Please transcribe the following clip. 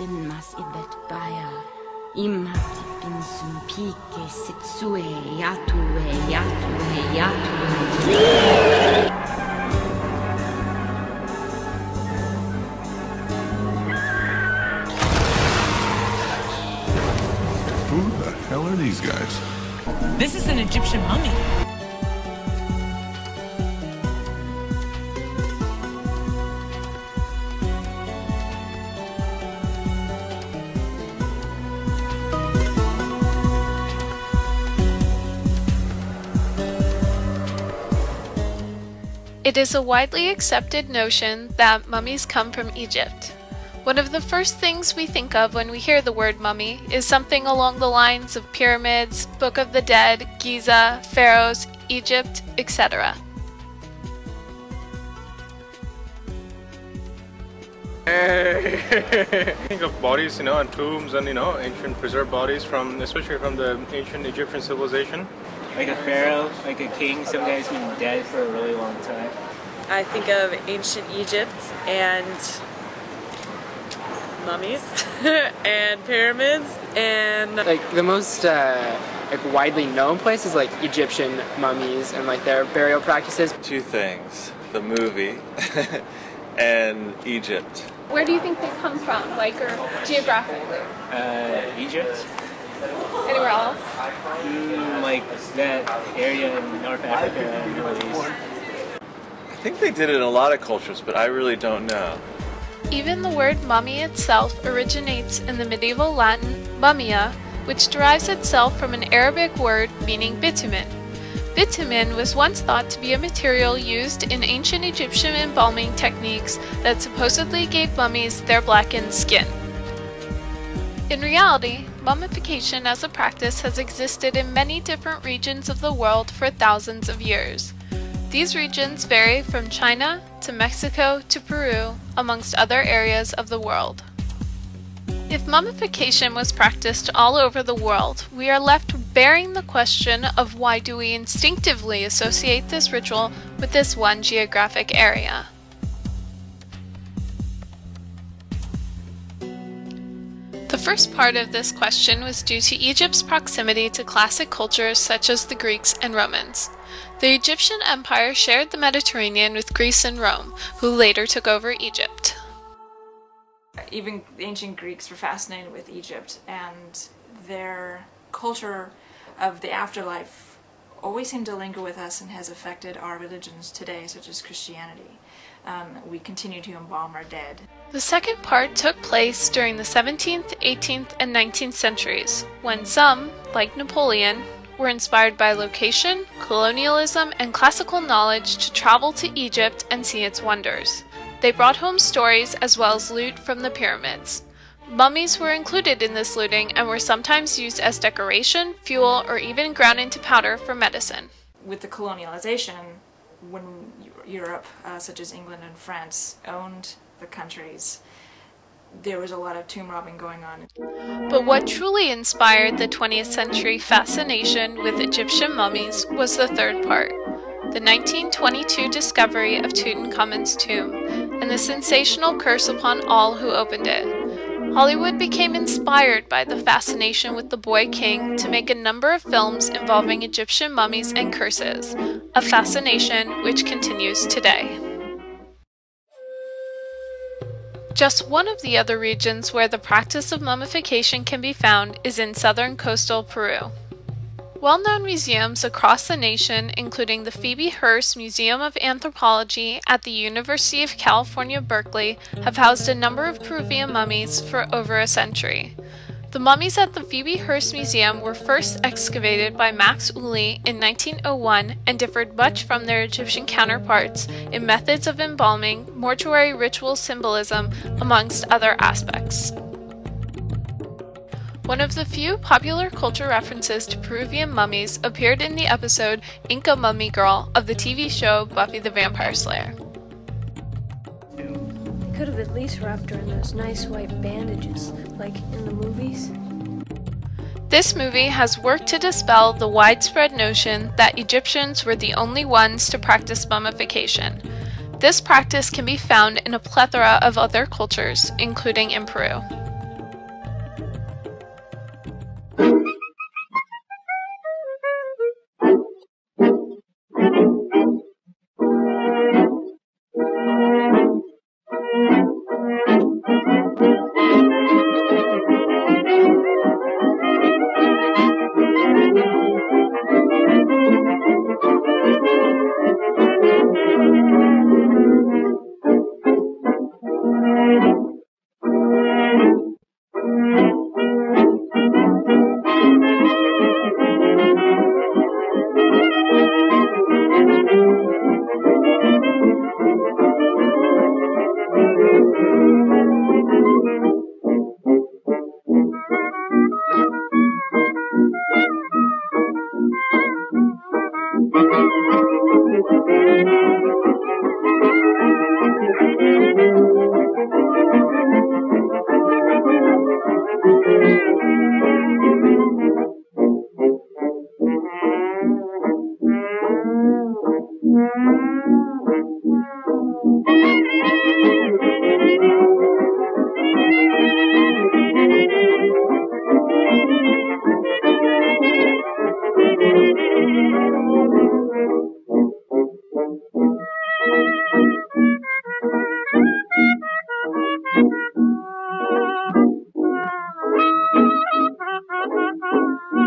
sin mas ibet baya. Imati pinsum pike sitsue yatue yatue yatue. Who the hell are these guys? This is an Egyptian mummy. It is a widely accepted notion that mummies come from Egypt. One of the first things we think of when we hear the word mummy is something along the lines of pyramids, Book of the Dead, Giza, pharaohs, Egypt, etc. Think of bodies, and tombs and, ancient preserved bodies especially from the ancient Egyptian civilization. Like a pharaoh, like a king, some guy's been dead for a really long time. I think of ancient Egypt and mummies and pyramids and like the most widely known place is like Egyptian mummies and like their burial practices. Two things: the movie and Egypt. Where do you think they come from, or geographically? Egypt. Anywhere else? Like that area in North Africa and Middle East. I think they did it in a lot of cultures, but I really don't know. Even the word mummy itself originates in the medieval Latin mummia, which derives itself from an Arabic word meaning bitumen. Bitumen was once thought to be a material used in ancient Egyptian embalming techniques that supposedly gave mummies their blackened skin. In reality, mummification as a practice has existed in many different regions of the world for thousands of years. These regions vary from China to Mexico to Peru, amongst other areas of the world. If mummification was practiced all over the world, we are left bearing the question of why do we instinctively associate this ritual with this one geographic area. The first part of this question was due to Egypt's proximity to classic cultures such as the Greeks and Romans. The Egyptian Empire shared the Mediterranean with Greece and Rome, who later took over Egypt. Even the ancient Greeks were fascinated with Egypt, and their culture of the afterlife always seemed to linger with us and has affected our religions today, such as Christianity. We continue to embalm our dead. The second part took place during the 17th, 18th, and 19th centuries, when some, like Napoleon, were inspired by location, colonialism, and classical knowledge to travel to Egypt and see its wonders. They brought home stories as well as loot from the pyramids. Mummies were included in this looting and were sometimes used as decoration, fuel, or even ground into powder for medicine. With the colonialization, when Europe, such as England and France, owned the countries, there was a lot of tomb robbing going on. But what truly inspired the 20th century fascination with Egyptian mummies was the third part, the 1922 discovery of Tutankhamun's tomb, and the sensational curse upon all who opened it. Hollywood became inspired by the fascination with the boy king to make a number of films involving Egyptian mummies and curses, a fascination which continues today. Just one of the other regions where the practice of mummification can be found is in southern coastal Peru. Well-known museums across the nation, including the Phoebe Hearst Museum of Anthropology at the University of California, Berkeley, have housed a number of Peruvian mummies for over a century. The mummies at the Phoebe Hearst Museum were first excavated by Max Uli in 1901 and differed much from their Egyptian counterparts in methods of embalming, mortuary ritual symbolism, amongst other aspects. One of the few popular culture references to Peruvian mummies appeared in the episode Inca Mummy Girl of the TV show Buffy the Vampire Slayer. They could have at least wrapped her in those nice white bandages, like in the movies. This movie has worked to dispel the widespread notion that Egyptians were the only ones to practice mummification. This practice can be found in a plethora of other cultures, including in Peru. Bye.